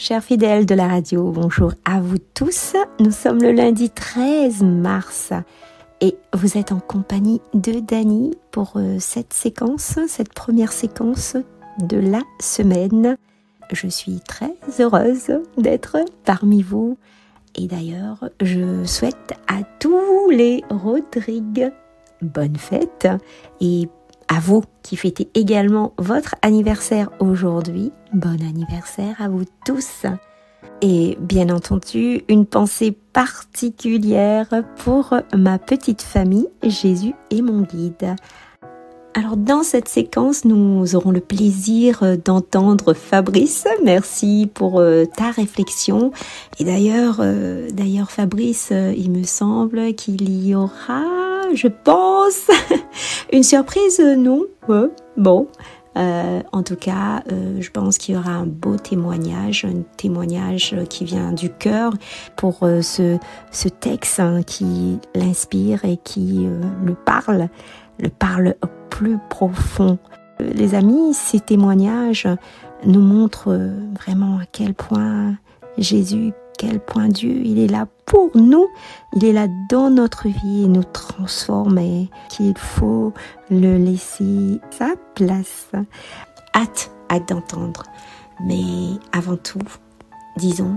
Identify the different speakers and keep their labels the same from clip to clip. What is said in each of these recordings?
Speaker 1: chers fidèles de la radio, bonjour à vous tous. Nous sommes le lundi 13 mars et vous êtes en compagnie de Dani pour cette première séquence de la semaine. Je suis très heureuse d'être parmi vous et d'ailleurs, je souhaite à tous les Rodrigues bonne fête et à vous qui fêtez également votre anniversaire aujourd'hui, bon anniversaire à vous tous. Et bien entendu, une pensée particulière pour ma petite famille, Jésus est mon guide. Alors dans cette séquence, nous aurons le plaisir d'entendre Fabrice. Merci pour ta réflexion. Et d'ailleurs Fabrice, il me semble qu'il y aura, je pense, une surprise, non? Ouais, bon. En tout cas, je pense qu'il y aura un beau témoignage, un témoignage qui vient du cœur pour ce texte qui l'inspire et qui le parle au plus profond. Les amis, ces témoignages nous montrent vraiment à quel point Jésus, quel point Dieu, il est là pour nous, il est là dans notre vie et nous transforme et qu'il faut le laisser sa place. Hâte d'entendre. Mais avant tout, disons,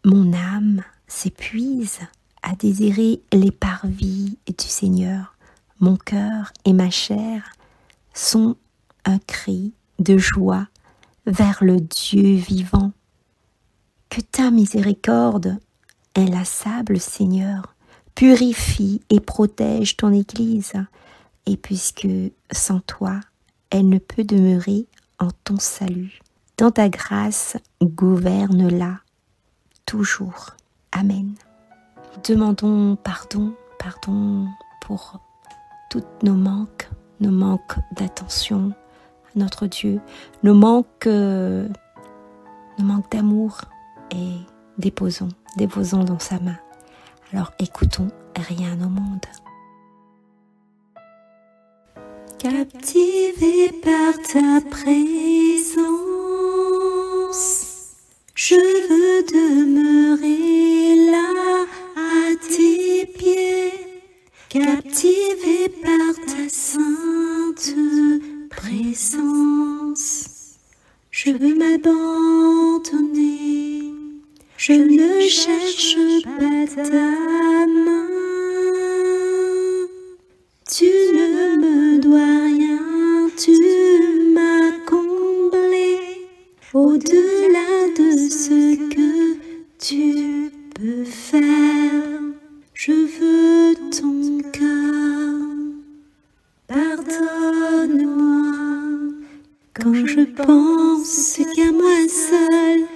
Speaker 1: mon âme s'épuise à désirer les parvis du Seigneur. Mon cœur et ma chair sont un cri de joie vers le Dieu vivant. Que ta miséricorde, inlassable Seigneur, purifie et protège ton Église, et puisque sans toi, elle ne peut demeurer en ton salut. Dans ta grâce, gouverne-la toujours. Amen. Demandons pardon pour tous nos manques d'attention à notre Dieu, nos manques d'amour, et déposons dans sa main. Alors écoutons rien au monde.
Speaker 2: Captivé par ta présence, je veux demeurer là à tes pieds. Captivé par ta sainte présence, je veux m'abandonner. Je ne cherche pas ta main. Tu ne me dois rien, tu m'as comblé. Au-delà de ce que tu peux faire, je veux ton cœur. Pardonne-moi quand je pense qu'à moi seul.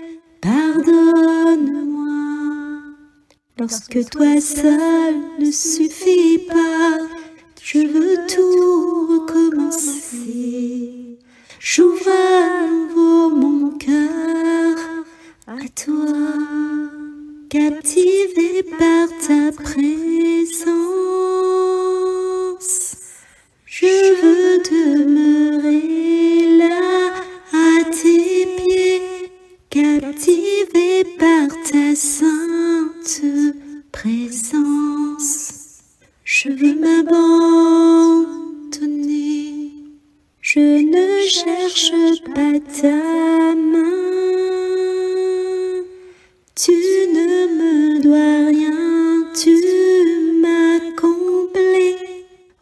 Speaker 2: Pardonne-moi lorsque toi seul ne suffit pas. Je veux tout recommencer. J'ouvre à nouveau mon cœur à toi. Captivé par ta présence, je veux demeurer là à tes pieds. Captivé par ta sainte présence, je veux m'abandonner. Je ne cherche pas ta main. Tu ne me dois rien, tu m'as comblé.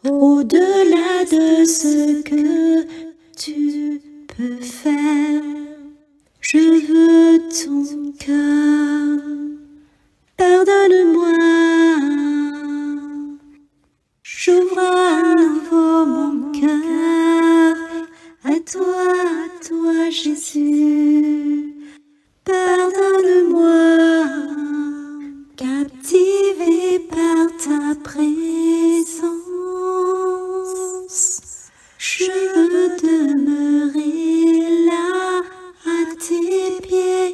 Speaker 2: Au-delà de ce que tu peux faire, je veux ton cœur. Pardonne-moi. J'ouvre à nouveau mon cœur à toi, Jésus. Pardonne-moi. Captivé par ta présence, je veux demeurer là à tes pieds.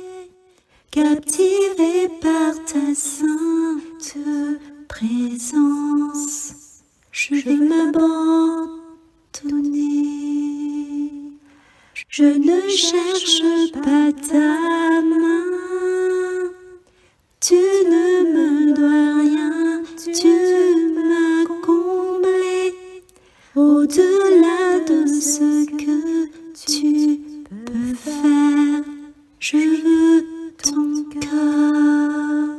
Speaker 2: Captivé par ta sainte présence, je veux m'abandonner. Je ne cherche pas ta main. Tu ne me dois rien, tu m'as comblé. Au-delà de ce que tu peux faire, je veux ton cœur,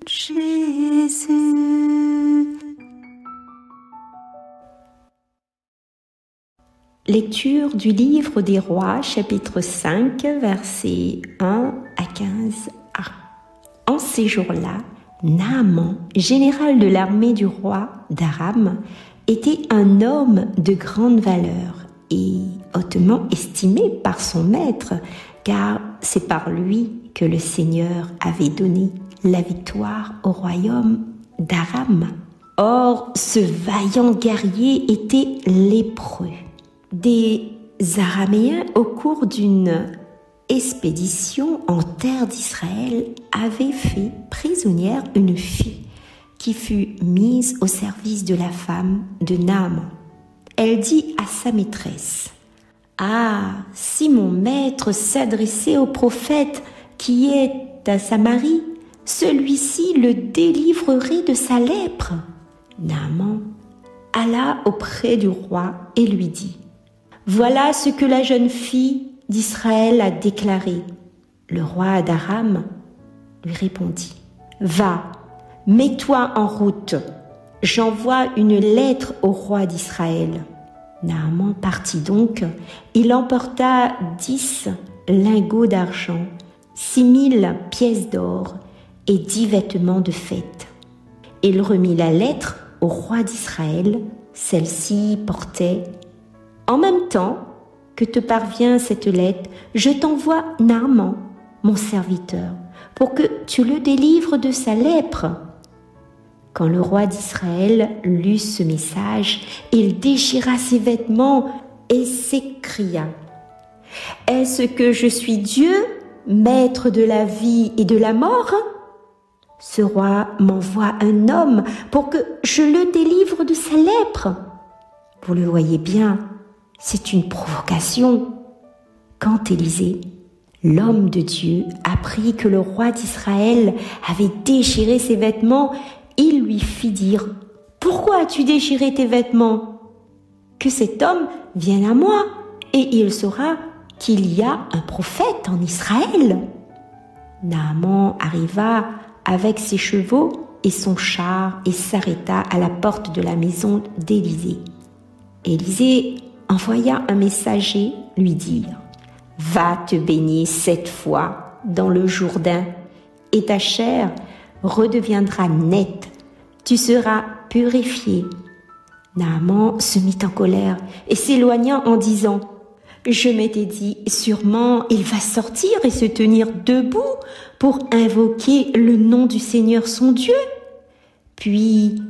Speaker 2: Jésus.
Speaker 1: Lecture du livre des Rois, chapitre 5, versets 1 à 15a. En ces jours-là, Naaman, général de l'armée du roi d'Aram, était un homme de grande valeur et hautement estimé par son maître, car c'est par lui que le Seigneur avait donné la victoire au royaume d'Aram. Or, ce vaillant guerrier était lépreux. Des Araméens, au cours d'une expédition en terre d'Israël, avaient fait prisonnière une fille qui fut mise au service de la femme de Naaman. Elle dit à sa maîtresse: « Ah, si mon maître s'adressait au prophète qui est à Samarie, celui-ci le délivrerait de sa lèpre. » Naaman alla auprès du roi et lui dit: « Voilà ce que la jeune fille d'Israël a déclaré. » Le roi d'Aram lui répondit: « Va, mets-toi en route, j'envoie une lettre au roi d'Israël. » Naaman partit donc, il emporta 10 lingots d'argent, 6000 pièces d'or et 10 vêtements de fête. Il remit la lettre au roi d'Israël. Celle-ci portait: « En même temps que te parvient cette lettre, je t'envoie Naaman, mon serviteur, pour que tu le délivres de sa lèpre. » Quand le roi d'Israël lut ce message, il déchira ses vêtements et s'écria: « Est-ce que je suis Dieu, maître de la vie et de la mort? Ce roi m'envoie un homme pour que je le délivre de sa lèpre. » Vous le voyez bien, c'est une provocation. Quand Élisée, l'homme de Dieu, apprit que le roi d'Israël avait déchiré ses vêtements, il lui fit dire: « Pourquoi as-tu déchiré tes vêtements? Que cet homme vienne à moi, et il saura qu'il y a un prophète en Israël. » Naaman arriva avec ses chevaux et son char et s'arrêta à la porte de la maison d'Élisée. Élisée envoya un messager lui dire: « Va te baigner 7 fois dans le Jourdain, et ta chair redeviendra nette, tu seras purifié. » Naaman se mit en colère et s'éloigna en disant: « Je m'étais dit, sûrement il va sortir et se tenir debout pour invoquer le nom du Seigneur son Dieu. Puis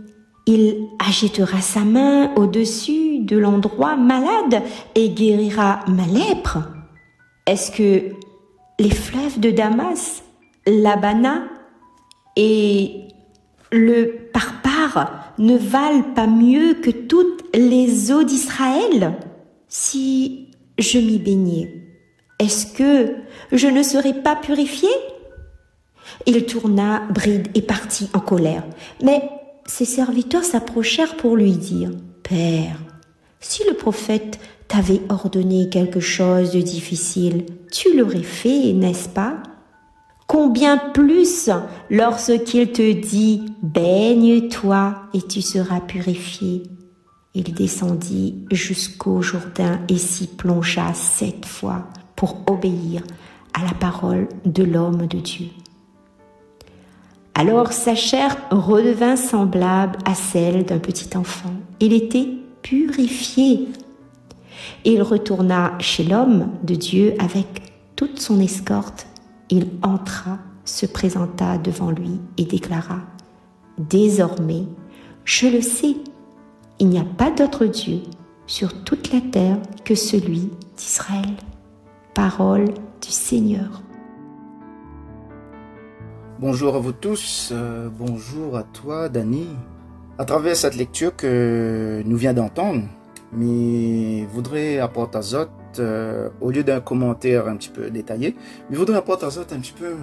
Speaker 1: il agitera sa main au-dessus de l'endroit malade et guérira ma lèpre. Est-ce que les fleuves de Damas, l'Abana et le Parpar ne valent pas mieux que toutes les eaux d'Israël? Si je m'y baignais, est-ce que je ne serais pas purifié? » Il tourna bride et partit en colère. Mais ses serviteurs s'approchèrent pour lui dire: « Père, si le prophète t'avait ordonné quelque chose de difficile, tu l'aurais fait, n'est-ce pas? Combien plus lorsqu'il te dit: baigne-toi et tu seras purifié. » Il descendit jusqu'au Jourdain et s'y plongea 7 fois pour obéir à la parole de l'homme de Dieu. Alors sa chair redevint semblable à celle d'un petit enfant. Il était purifié. Il retourna chez l'homme de Dieu avec toute son escorte. Il entra, se présenta devant lui et déclara: « Désormais, je le sais, il n'y a pas d'autre Dieu sur toute la terre que celui d'Israël. » Parole du Seigneur.
Speaker 3: Bonjour à vous tous, bonjour à toi Dani. À travers cette lecture que nous venons d'entendre, mais voudrais apporter à Zot Azote, au lieu d'un commentaire un petit peu détaillé, il voudrait apporter à Azote un petit peu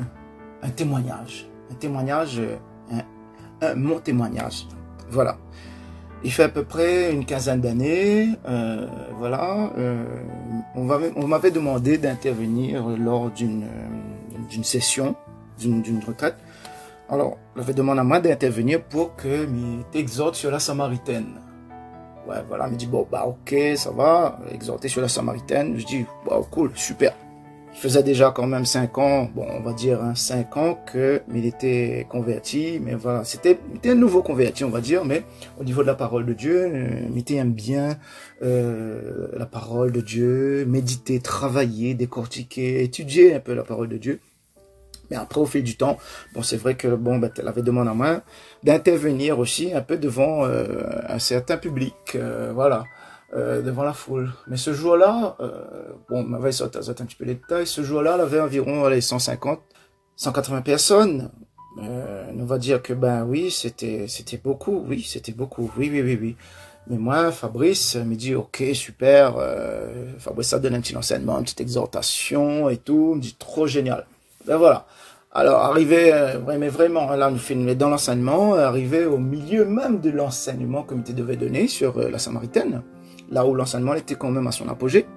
Speaker 3: un témoignage. Mon témoignage. Voilà. Il fait à peu près une quinzaine d'années, voilà, on m'avait demandé d'intervenir lors d'une session, d'une retraite. Alors, on avait demandé à moi d'intervenir pour que m'exhorte sur la Samaritaine. Ouais, voilà, il me dit, bon, bah ok, ça va, exhorter sur la Samaritaine. Je dis, wow, cool, super. Il faisait déjà quand même 5 ans, bon, on va dire 5 ans qu'il était converti, mais voilà, c'était un nouveau converti, on va dire, mais au niveau de la parole de Dieu, il était bien la parole de Dieu, méditer, travailler, décortiquer, étudier un peu la parole de Dieu. Mais après, au fil du temps, bon, c'est vrai que bon, ben, elle avait demandé à moi d'intervenir aussi un peu devant un certain public, voilà. Devant la foule. Mais ce jour-là, bon, on m'avait sorti un petit peu les détails, ce jour-là, il y avait environ 150, 180 personnes. On va dire que, ben oui, c'était beaucoup, oui, c'était beaucoup, oui. Mais moi, Fabrice me dit, ok, super, Fabrice, ça donne un petit enseignement, une petite exhortation et tout, il me dit, trop génial. Ben voilà. Alors, arrivé, mais vraiment, là, nous filmons dans l'enseignement, arrivé au milieu même de l'enseignement que tu devais donner sur la Samaritaine, là où l'enseignement était quand même à son apogée.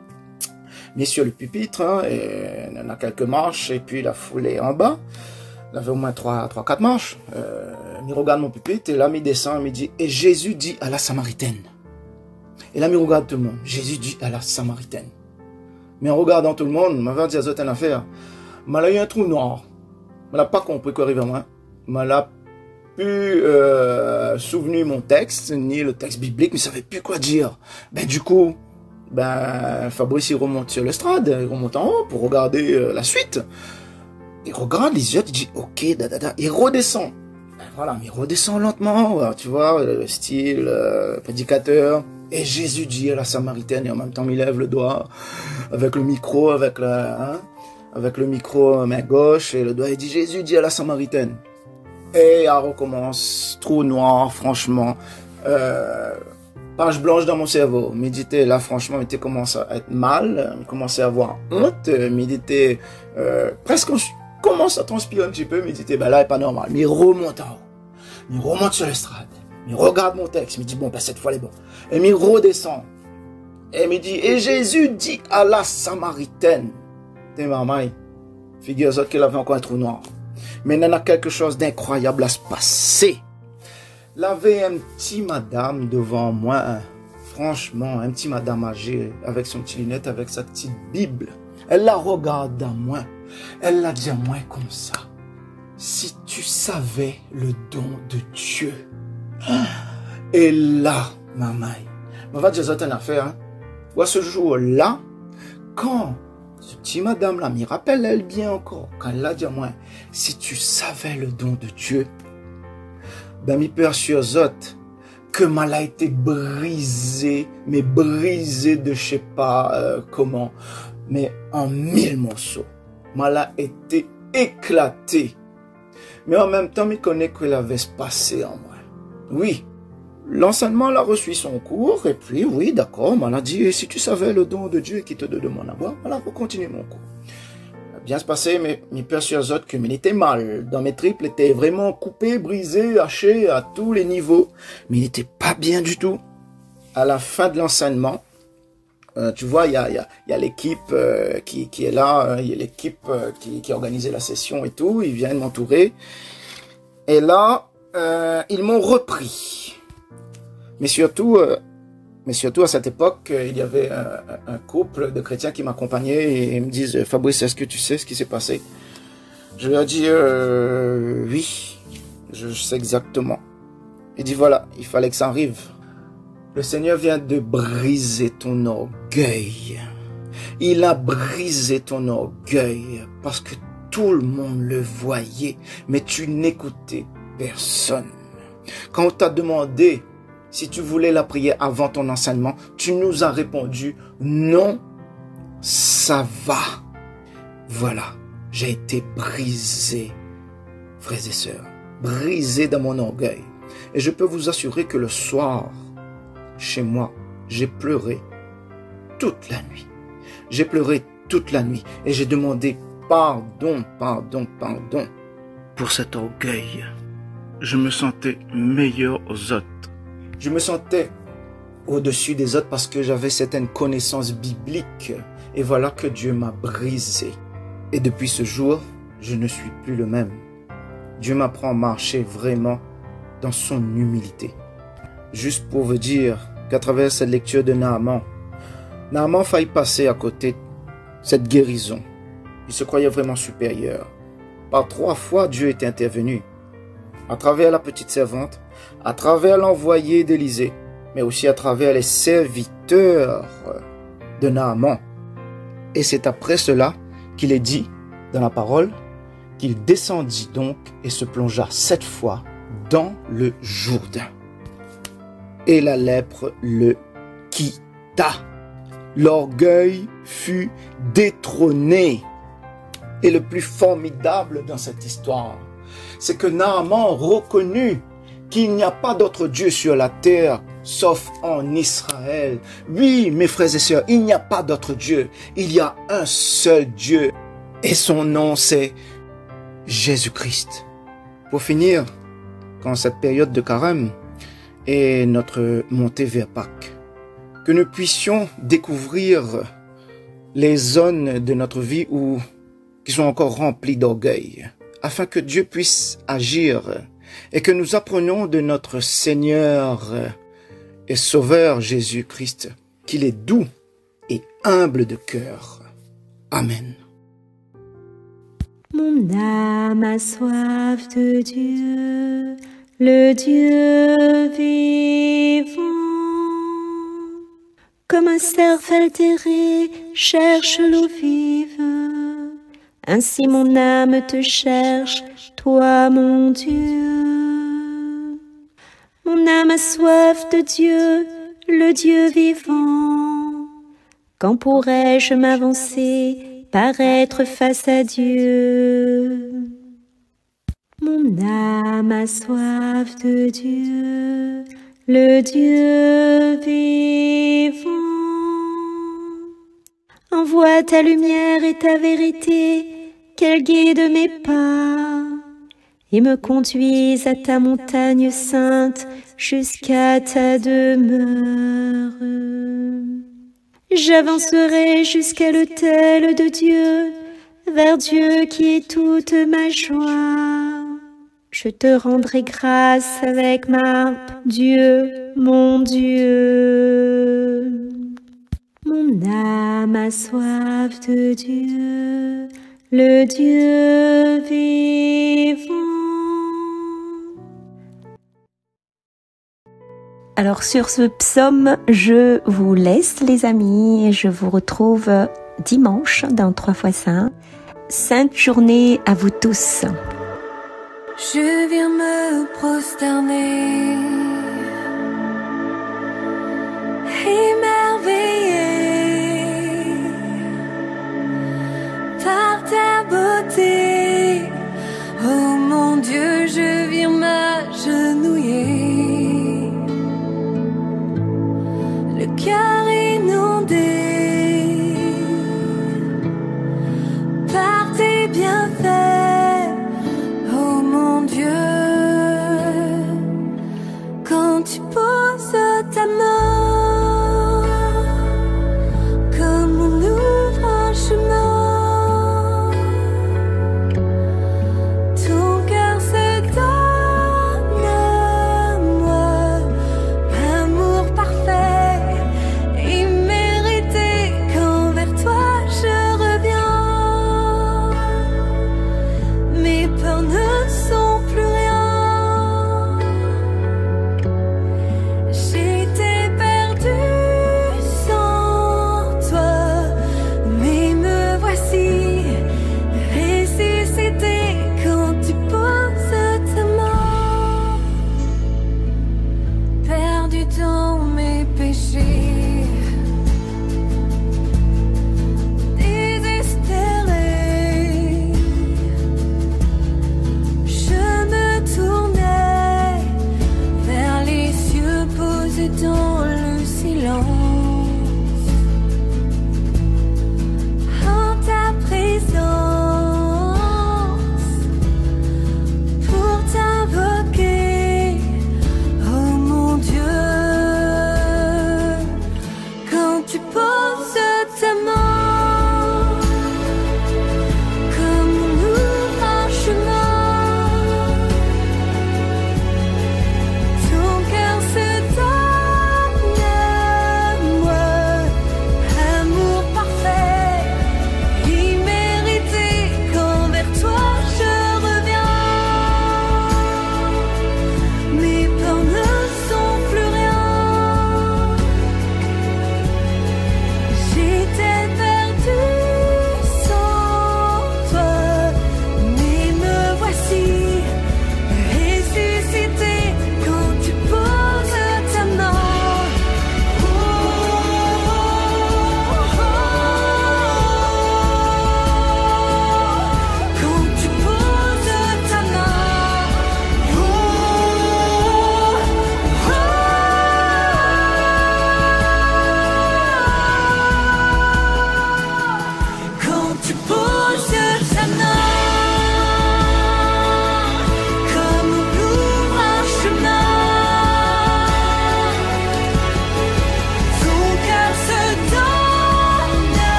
Speaker 3: Mais sur le pupitre, hein, et il y en a quelques marches, et puis la foule est en bas. Il y avait au moins 3-4 marches. Il regarde mon pupitre, et là, il descend, il me dit, et Jésus dit à la Samaritaine. Et là, il regarde tout le monde. Jésus dit à la Samaritaine. Mais en regardant tout le monde, il m'avait dit à Zotan affaire. Il a eu un trou noir. Il n'a pas compris quoi arrive à moi. Il n'a plus souvenu mon texte, ni le texte biblique, mais il ne savait plus quoi dire. Ben, du coup, ben, Fabrice, il remonte sur l'estrade, il remonte en haut pour regarder la suite. Il regarde les yeux, il dit, ok, il redescend. Ben, voilà, mais il redescend lentement, tu vois, le style prédicateur. Et Jésus dit à la Samaritaine, et en même temps, il lève le doigt, avec le micro, avec le micro main gauche, et le doigt, il dit, Jésus dit à la Samaritaine. Et elle recommence, trou noir, franchement, page blanche dans mon cerveau. Méditer, là, franchement, il commence à être mal, il commençait à avoir honte, méditer, presque, commence à transpirer un petit peu, méditer, ben là, il n'est pas normal. Mais il remonte en haut, il remonte sur l'estrade, il regarde mon texte, il me dit, bon, ben cette fois, il est bon. Et il redescend, et il me dit, et Jésus dit à la Samaritaine, t'es maman, figure-toi qu'elle avait encore un trou noir. Mais il y en a quelque chose d'incroyable à se passer. Il y avait un petit madame devant moi, franchement, un petit madame âgée, avec son petit lunette, avec sa petite Bible. Elle la regarde à moi, elle l'a dit à moi comme ça. Si tu savais le don de Dieu. Et là, maman, on va dire ça une affaire. Hein. Ou à ce jour-là, quand ce petit madame là, m'y rappelle elle bien encore, quand elle l'a dit à moi, si tu savais le don de Dieu, ben mi peur sur Zot, que mal a été brisé, mais brisé de je sais pas comment, mais en 1000 morceaux. Mal a été éclaté. Mais en même temps, il connaît qu'il avait se passé en moi. Oui. L'enseignement a reçu son cours, et puis, oui, d'accord, on a dit, si tu savais le don de Dieu qui te demande à boire, voilà, pour continuer mon cours. Bien se passer, mais mes peurs sur les autres, que il était mal. Dans mes triples, il était vraiment coupé, brisé, haché à tous les niveaux, mais il n'était pas bien du tout. À la fin de l'enseignement, tu vois, il y a l'équipe qui est là, il y a l'équipe qui a organisé la session et tout, ils viennent m'entourer. Et là, ils m'ont repris. Mais surtout à cette époque, il y avait un couple de chrétiens qui m'accompagnaient et ils me disent, Fabrice, est-ce que tu sais ce qui s'est passé? Je leur ai dit, oui, je sais exactement. Il dit, voilà, il fallait que ça arrive. Le Seigneur vient de briser ton orgueil. Il a brisé ton orgueil parce que tout le monde le voyait, mais tu n'écoutais personne. Quand on t'a demandé si tu voulais la prière avant ton enseignement, tu nous as répondu non, ça va. Voilà, j'ai été brisé, frères et sœurs, brisé dans mon orgueil. Et je peux vous assurer que le soir, chez moi, j'ai pleuré toute la nuit. J'ai pleuré toute la nuit et j'ai demandé pardon pour cet orgueil. Je me sentais meilleur aux autres. Je me sentais au-dessus des autres parce que j'avais certaines connaissances bibliques. Et voilà que Dieu m'a brisé. Et depuis ce jour, je ne suis plus le même. Dieu m'apprend à marcher vraiment dans son humilité. Juste pour vous dire qu'à travers cette lecture de Naaman faillit passer à côté de cette guérison. Il se croyait vraiment supérieur. Par 3 fois, Dieu est intervenu. À travers la petite servante, à travers l'envoyé d'Élisée, mais aussi à travers les serviteurs de Naaman. Et c'est après cela qu'il est dit dans la parole qu'il descendit donc et se plongea 7 fois dans le Jourdain. Et la lèpre le quitta. L'orgueil fut détrôné. Et le plus formidable dans cette histoire, c'est que Naaman reconnut qu'il n'y a pas d'autre Dieu sur la terre sauf en Israël. Oui, mes frères et sœurs, il n'y a pas d'autre Dieu. Il y a un seul Dieu. Et son nom, c'est Jésus-Christ. Pour finir, quand cette période de carême est notre montée vers Pâques, que nous puissions découvrir les zones de notre vie qui sont encore remplies d'orgueil, afin que Dieu puisse agir et que nous apprenions de notre Seigneur et Sauveur Jésus-Christ qu'il est doux et humble de cœur. Amen.
Speaker 2: Mon âme a soif de Dieu, le Dieu vivant. Comme un cerf altéré cherche l'eau vive, ainsi mon âme te cherche, toi mon Dieu. Mon âme a soif de Dieu, le Dieu vivant. Quand pourrais-je m'avancer, paraître face à Dieu? Mon âme a soif de Dieu, le Dieu vivant. Envoie ta lumière et ta vérité, qu'elle guide mes pas, et me conduise à ta montagne sainte, jusqu'à ta demeure. J'avancerai jusqu'à l'autel de Dieu, vers Dieu qui est toute ma joie. Je te rendrai grâce avec ma harpe, Dieu, mon Dieu. Mon âme a soif de Dieu, le Dieu vivant.
Speaker 1: Alors sur ce psaume, je vous laisse les amis et je vous retrouve dimanche dans 3 fois Saint. Sainte journée à vous tous.
Speaker 2: Je viens me prosterner, émerveillé par ta beauté. Oh mon Dieu, je viens m'agenouiller, le cœur inondé par tes bienfaits. Oh mon Dieu, quand tu poses ta main, comme on ouvre un chemin, ton cœur se donne à moi, amour parfait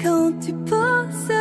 Speaker 2: quand tu poses